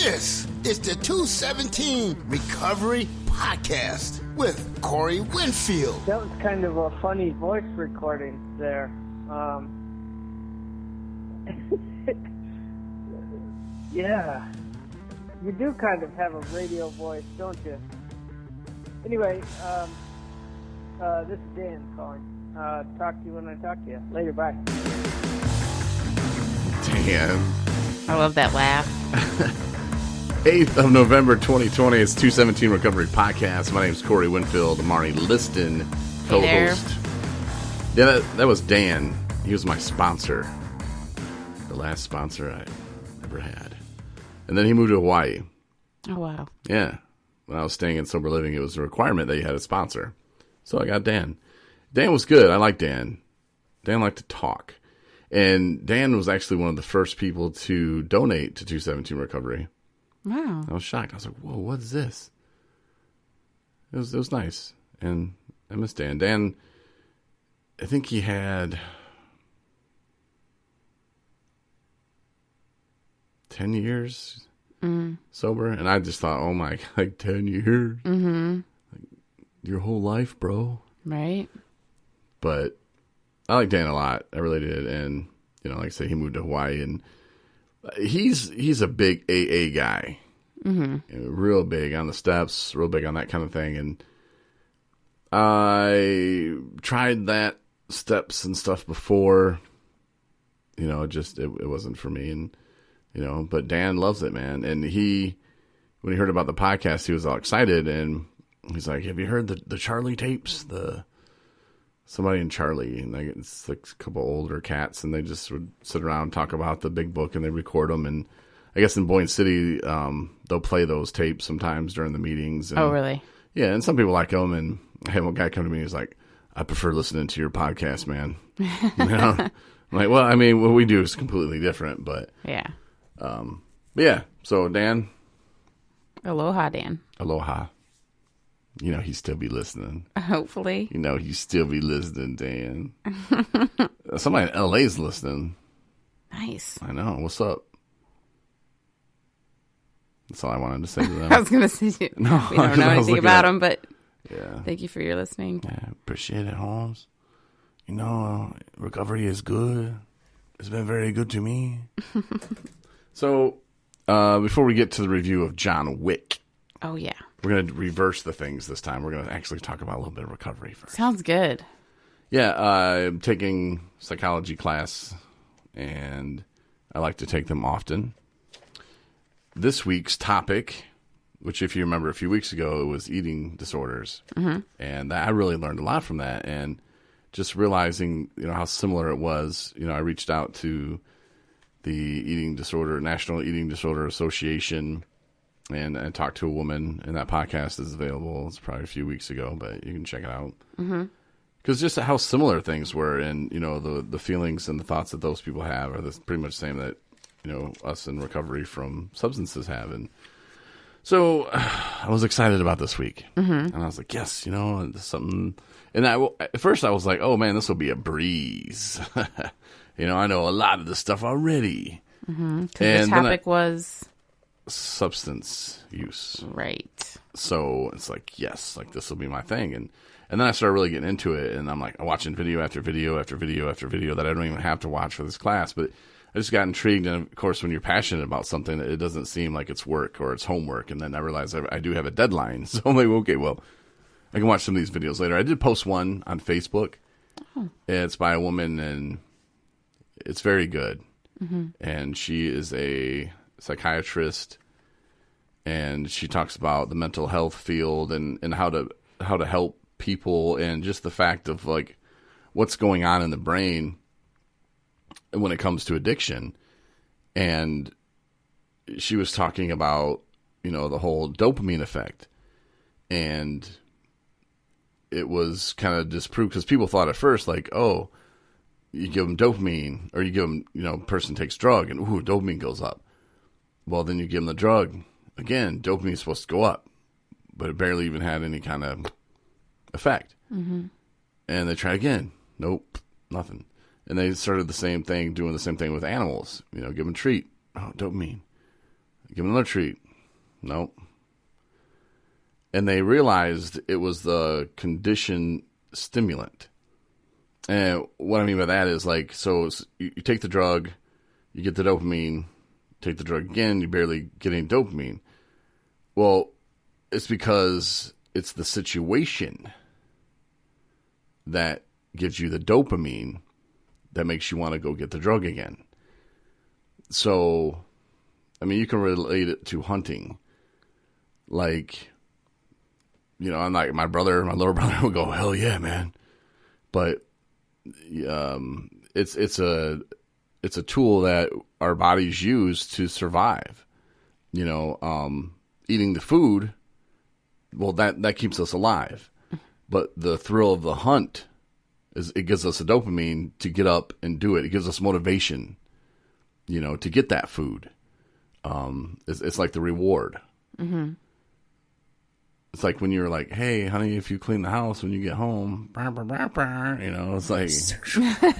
This is the 217 Recovery Podcast with Corey Winfield. That was kind of a funny voice recording there. Yeah, you do kind of have a radio voice, don't you? Anyway, this is Dan calling. Talk to you when I talk to you. Later, bye. Dan. I love that laugh. 8th of November 2020, it's 217 Recovery Podcast. My name is Corey Winfield, Marney Liston, co-host. Yeah, that was Dan. He was my sponsor. The last sponsor I ever had. And then he moved to Hawaii. Oh, wow. Yeah. When I was staying in sober living, it was a requirement that you had a sponsor. So I got Dan. Dan was good. I like Dan. Dan liked to talk. And Dan was actually one of the first people to donate to 217 Recovery. Wow. I was shocked. I was like, whoa, what is this? It was nice. And I miss Dan. Dan, I think he had 10 years sober. And I just thought, oh my, like 10 years? Mm-hmm. Like, your whole life, bro. Right. But I like Dan a lot. I really did. And, you know, like I say, he moved to Hawaii, and he's a big AA guy. Mm-hmm. You know, real big on the steps, real big on that kind of thing. And I tried that steps and stuff before. You know, it wasn't for me. And, you know, but Dan loves it, man. And when he heard about the podcast, he was all excited. And he's like, have you heard the Charlie tapes? Somebody in Charlie, and it's like a couple older cats, and they just would sit around and talk about the big book, and they record them. And I guess in Boyne City, they'll play those tapes sometimes during the meetings. And, oh, really? Yeah, and some people like them. And I had one guy come to me, and he's like, I prefer listening to your podcast, man. You know? I'm like, well, I mean, what we do is completely different, but yeah. But yeah, so Dan. Aloha, Dan. Aloha. You know, he'd still be listening. Hopefully. You know, he'd still be listening, Dan. Somebody in LA's listening. Nice. I know. What's up? That's all I wanted to say to them. I was going to say, no, we don't know anything about them, but yeah. Thank you for your listening. Yeah, appreciate it, Holmes. You know, recovery is good. It's been very good to me. So, before we get to the review of John Wick. Oh, yeah. We're going to reverse the things this time. We're going to actually talk about a little bit of recovery first. Sounds good. Yeah, I'm taking psychology class, and I like to take them often. This week's topic, which if you remember a few weeks ago, it was eating disorders. Mm-hmm. And I really learned a lot from that. And just realizing, you know, how similar it was, you know, I reached out to the National Eating Disorder Association, and I talked to a woman, and that podcast is available. It's probably a few weeks ago, but you can check it out. Because just how similar things were, and, you know, the feelings and the thoughts that those people have are pretty much the same that, you know, us in recovery from substances have. And so I was excited about this week. And I was like, yes, you know, something. And at first I was like, oh, man, this will be a breeze. You know, I know a lot of this stuff already. Because the topic was substance use. Right. So it's like, yes, like this will be my thing. And then I started really getting into it, and I'm like watching video after video after video after video that I don't even have to watch for this class. But I just got intrigued. And of course, when you're passionate about something, it doesn't seem like it's work or it's homework. And then I realized I do have a deadline. So I'm like, okay, well, I can watch some of these videos later. I did post one on Facebook. Oh. It's by a woman, and it's very good. And she is a psychiatrist, and she talks about the mental health field and how to help people, and just the fact of like what's going on in the brain when it comes to addiction. And she was talking about, you know, the whole dopamine effect, and it was kind of disproved because people thought at first like, oh, you give them dopamine, or you give them, you know, person takes drug and ooh, dopamine goes up. Well, then you give them the drug. Again, dopamine is supposed to go up, but it barely even had any kind of effect. And they try again. Nope, nothing. And they started doing the same thing with animals. You know, give them a treat. Oh, dopamine. Give him another treat. Nope. And they realized it was the conditioned stimulant. And what I mean by that is like, so you take the drug, you get the dopamine, take the drug again, you barely get any dopamine. Well, it's because it's the situation that gives you the dopamine that makes you want to go get the drug again. So, I mean, you can relate it to hunting. Like, you know, I'm like my little brother would go, hell yeah, man. But it's a tool that our bodies use to survive. You know, eating the food, well, that keeps us alive. But the thrill of the hunt it gives us a dopamine to get up and do it. It gives us motivation, you know, to get that food. It's like the reward. Mm-hmm. It's like when you're like, hey, honey, if you clean the house when you get home, you know, it's like,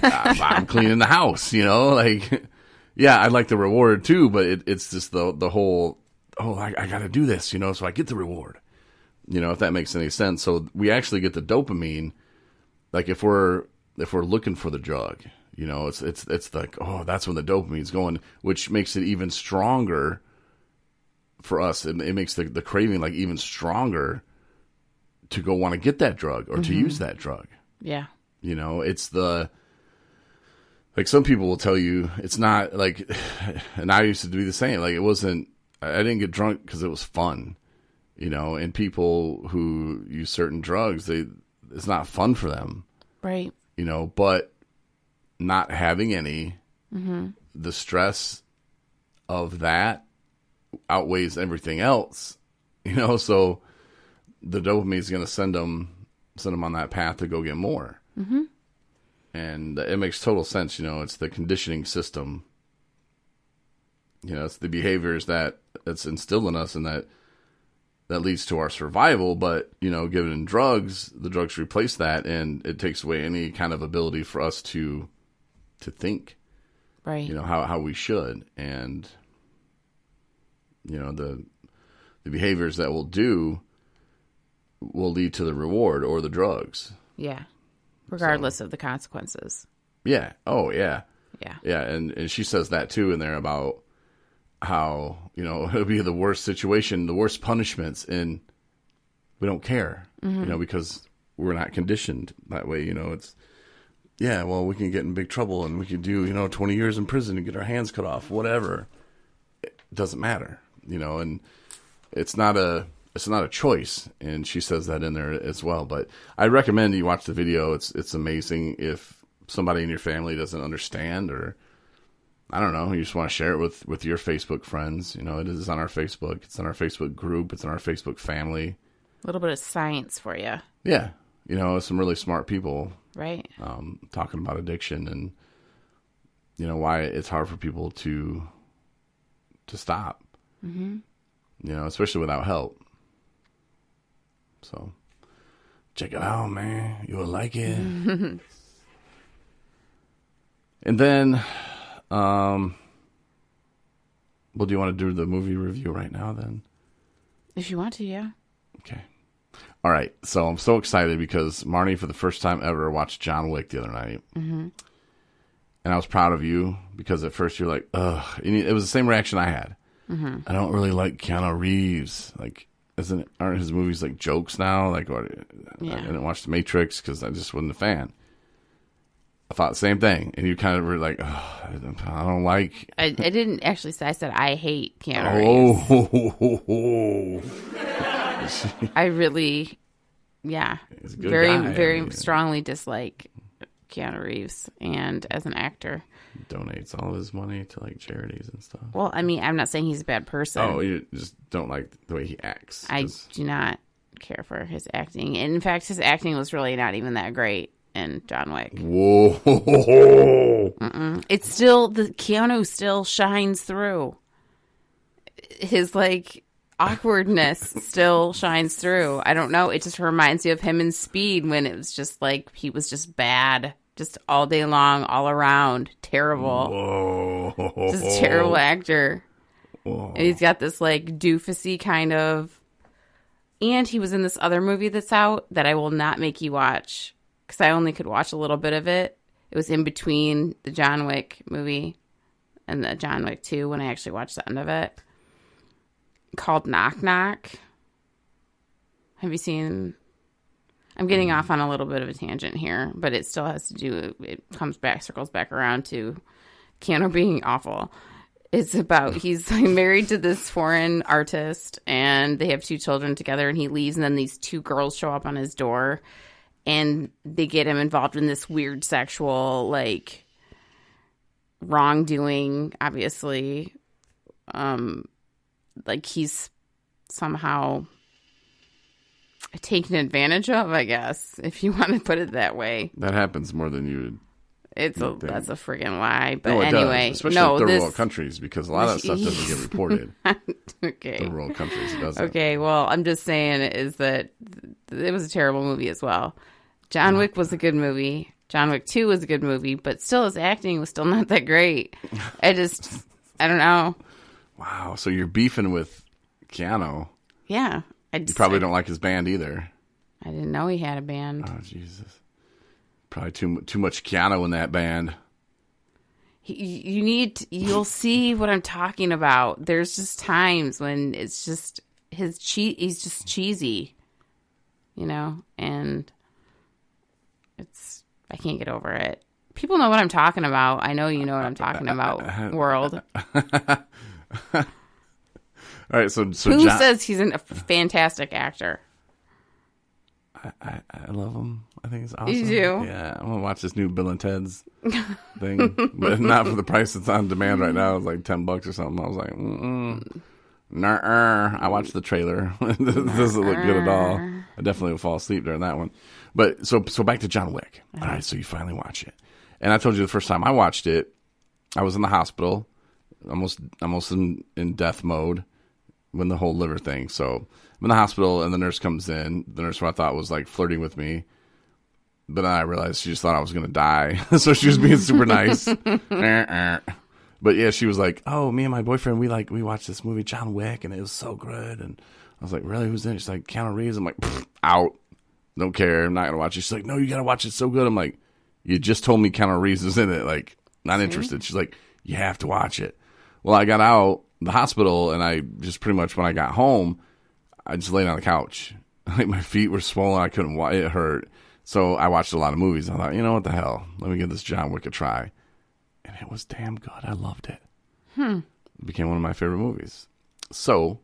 I'm cleaning the house, you know, like, yeah, I like the reward too, but it's just the whole, I got to do this, you know, so I get the reward, you know, if that makes any sense. So we actually get the dopamine, like if we're looking for the drug, you know, it's like, oh, that's when the dopamine's going, which makes it even stronger. For us, it makes the craving like even stronger to go want to get that drug or to use that drug. Yeah. You know, it's like some people will tell you it's not like, and I used to be the same. Like I didn't get drunk because it was fun, you know, and people who use certain drugs, it's not fun for them. Right. You know, but not having any, the stress of that outweighs everything else, you know, so the dopamine is going to send them on that path to go get more. Mm-hmm. And it makes total sense, you know, it's the conditioning system, you know, it's the behaviors that's instilled in us and that leads to our survival. But, you know, given drugs, the drugs replace that and it takes away any kind of ability for us to think, right? You know, how we should. And you know, the behaviors that we'll do will lead to the reward or the drugs. Yeah. Regardless of the consequences. Yeah. Oh, yeah. Yeah. Yeah. And she says that too in there about how, you know, it'll be the worst situation, the worst punishments, and we don't care, you know, because we're not conditioned that way. You know, it's, yeah, well, we can get in big trouble and we can do, you know, 20 years in prison and get our hands cut off, whatever. It doesn't matter. You know, and it's not a choice, and she says that in there as well. But I recommend you watch the video. It's amazing. If somebody in your family doesn't understand, or I don't know, you just want to share it with your Facebook friends. You know, it is on our Facebook. It's on our Facebook group. It's on our Facebook family. A little bit of science for you. Yeah, you know, some really smart people, right? Talking about addiction and you know why it's hard for people to stop. Mm-hmm. You know, especially without help. So, check it out, man. You will like it. And then, well, do you want to do the movie review right now then? If you want to, yeah. Okay. All right. So I'm so excited because Marney, for the first time ever, watched John Wick the other night. Mm-hmm. And I was proud of you because at first you're like, ugh. And it was the same reaction I had. Mm-hmm. I don't really like Keanu Reeves. Like, aren't his movies like jokes now? Like, I didn't watch The Matrix because I just wasn't a fan. I thought the same thing, and you kind of were like, oh, I don't like. I didn't actually say. I said I hate Keanu Reeves. I really, very strongly dislike Keanu Reeves, and as an actor. Donates all his money to like charities and stuff. Well, I mean, I'm not saying he's a bad person. Oh, you just don't like the way he acts. I do not care for his acting. And in fact, his acting was really not even that great in John Wick. Whoa. It's still, the Keanu still shines through. His like awkwardness still shines through. I don't know. It just reminds me of him in Speed when it was just like, he was just bad. Just all day long, all around. Terrible. Whoa. Just a terrible actor. Oh. And he's got this like doofusy kind of. And he was in this other movie that's out that I will not make you watch because I only could watch a little bit of it. It was in between the John Wick movie and the John Wick 2 when I actually watched the end of it. Called Knock Knock. Have you seen? I'm getting off on a little bit of a tangent here, but it still has to do. It circles back around to Keanu being awful. It's about he's married to this foreign artist, and they have 2 children together, and he leaves, and then these 2 girls show up on his door, and they get him involved in this weird sexual, like, wrongdoing, obviously. Like, he's somehow taken advantage of, I guess, if you want to put it that way. That happens more than you would. That's a friggin' lie. But no, it anyway, does. Especially in third world countries, because a lot of that stuff doesn't get reported. Okay. Third world countries, it doesn't. Okay, well, I'm just saying is that it was a terrible movie as well. John Wick was a good movie. John Wick 2 was a good movie, but still his acting was still not that great. I don't know. Wow, so you're beefing with Keanu. Yeah. You probably don't like his band either. I didn't know he had a band. Oh, Jesus. Probably too much Keanu in that band. You'll see what I'm talking about. There's just times when it's just he's just cheesy, and I can't get over it. People know what I'm talking about. I know you know what I'm talking about, world. All right, so who says he's a fantastic actor? I love him. I think he's awesome. You do? Yeah, I'm gonna watch this new Bill and Ted's thing, but not for the price it's on demand right now. It's like $10 or something. I was like, I watched the trailer. It doesn't look good at all. I definitely will fall asleep during that one. But so back to John Wick. All right, so you finally watch it, and I told you the first time I watched it, I was in the hospital, almost in death mode when the whole liver thing. So I'm in the hospital, and the nurse comes in. The nurse, who I thought was like flirting with me, but then I realized she just thought I was going to die. So she was being super nice. But yeah, she was like, "Oh, me and my boyfriend, we watched this movie John Wick, and it was so good." And I was like, "Really? Who's in it?" She's like, "Keanu Reeves." I'm like, "Out. Don't care. I'm not going to watch it." She's like, "No, you got to watch it. It's so good." I'm like, "You just told me Keanu Reeves is in it. Like, not interested." She's like, "You have to watch it." Well, I got out the hospital, and I just pretty much when I got home, I just laid on the couch. Like my feet were swollen. I couldn't watch. It hurt. So I watched a lot of movies. I thought, you know what the hell? Let me give this John Wick a try. And it was damn good. I loved it. It became one of my favorite movies. So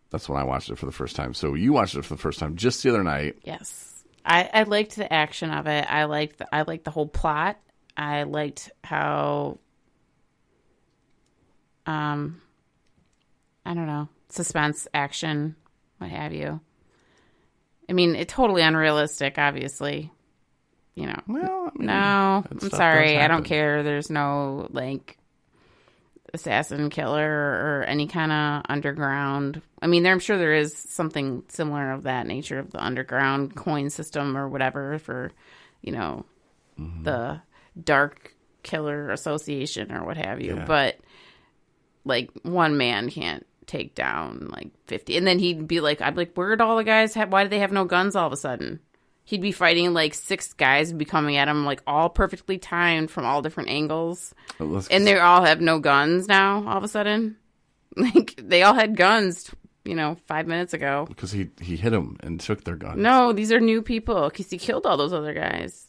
that's when I watched it for the first time. So you watched it for the first time just the other night. Yes. I liked the action of it. I liked the whole plot. I liked how I don't know, suspense, action, what have you. I mean, it's totally unrealistic, obviously. Well, I mean, no, I'm sorry. I don't care. There's no, like, assassin killer or any kind of underground. I mean, I'm sure there is something similar of that nature of the underground coin system or whatever for, the Dark Killer Association or what have you. Yeah. But, like, one man can't take down, like, 50. And then he'd be like, I'd be like, where'd all the guys have? Why do they have no guns all of a sudden? He'd be fighting, like, 6 guys would be coming at him, like, all perfectly timed from all different angles. And they all have no guns now, all of a sudden. Like, they all had guns, 5 minutes ago. Because he hit them and took their guns. No, these are new people, because he killed all those other guys.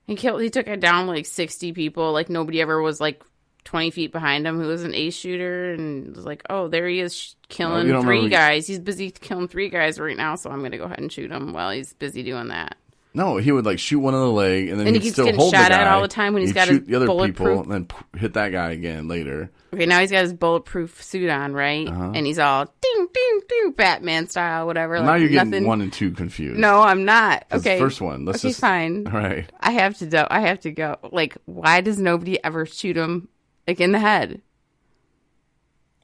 He took down, like, 60 people. Like, nobody ever was, like, 20 feet behind him who was an ace shooter, and was like, oh, there he is killing 3 guys. He's busy killing 3 guys right now, so I'm going to go ahead and shoot him while he's busy doing that. No, he would, like, shoot one in the leg, and then he'd keeps still getting hold the shot guy. At all the time when he's got his shoot the other bulletproof. people, and then hit that guy again later. Okay, now he's got his bulletproof suit on, right? And he's all ding, ding, ding, Batman style, whatever. Now you're getting 1 and 2 confused. No, I'm not. Okay, the first one. Let's just fine. All right. I have to go. Like, why does nobody ever shoot him, like, in the head?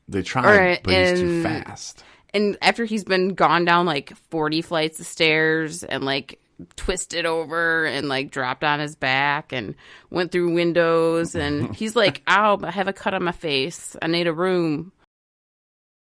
They tried, but he's too fast. And after he's been gone down, like, 40 flights of stairs and, like, twisted over and like dropped on his back and went through windows. And he's like, ow, I have a cut on my face. I need a room.